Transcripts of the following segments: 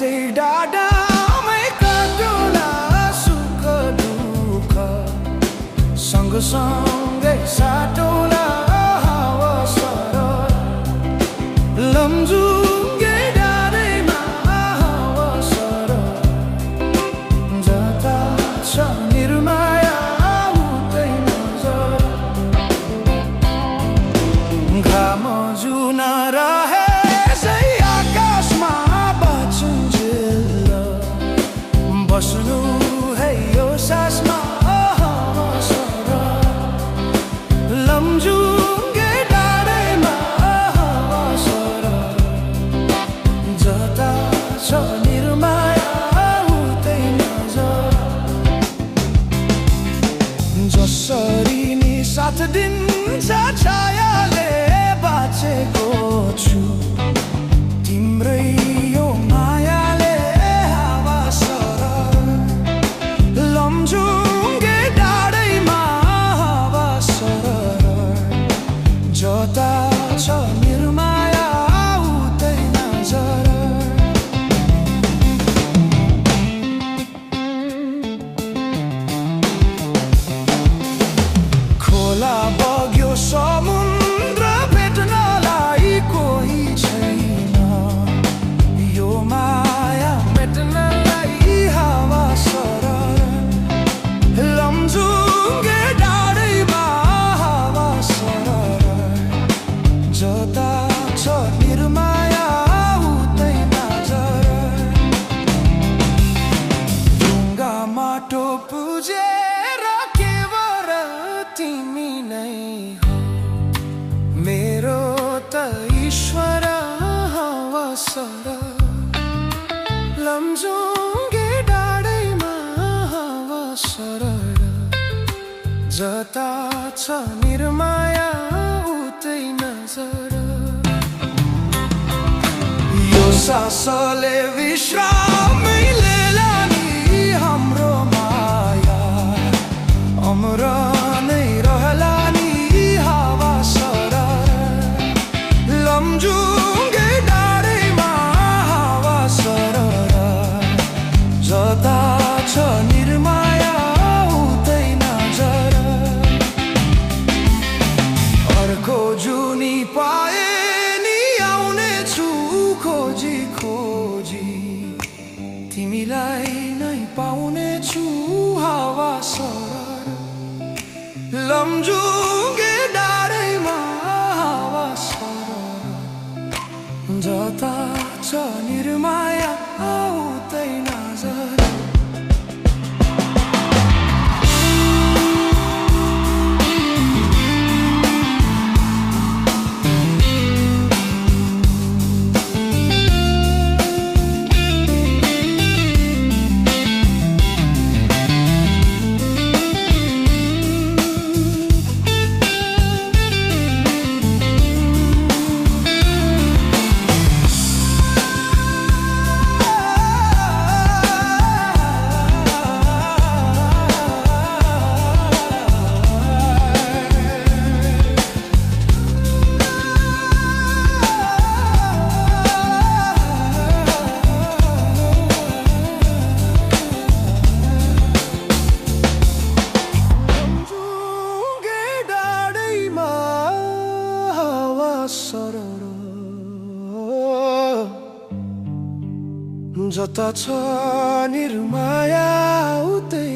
बाटे डाडामै काटुला सुख दुःख सँगसँगै साटौला हावा सरर लमजुङ्गे डाँडैमा हावा सरर जता छ निर्माया उतै नजर घाम जुन रहे बस्नु है यो सासमा हावा सरर लमजुङ्गे डाँडैमा हावा सरर जता छ निर्माया उतै नजर जसरी नि साथ दिन्छ छायाले बाँचेको छु तिम्रै यो मायाले हावा सरर लमजुङ्गे डाँडैमा हावा सरर जता छ निर्माया उतै नजर खोला बग्यो समुद्र भेट्नलाई कोही छैन यो माया मेट्नलाई हावा सरर लमजुङ्गे डाँडैमा हावा सरर जता छ निर्माया उतै नजर ढुङ्गा माटो पुजेर केवल तिमी नै हो मेरो त ईश्वर हावा सरर लमजुङ्गे डाँडैमा हावा सरर जता छ निर्माया उतै नजर यो सासले विश्रामै लिएला नि हाम्रो माया अमर नै रहला नि हावा सरर लमजुङ्गे डाँडैमा हावा सरर जता छ निर्माया उतै नजर अर्को जुनी पाए नि आउने छु खोजी खोजी तिमीलाई नै पाउने छु हावा सरर लमजुङ्गे डाँडैमा हावा सरर जता छ निर्माया उतै नजर जता छ निर्माया उतै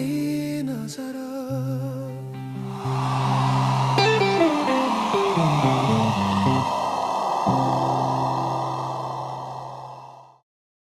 नजर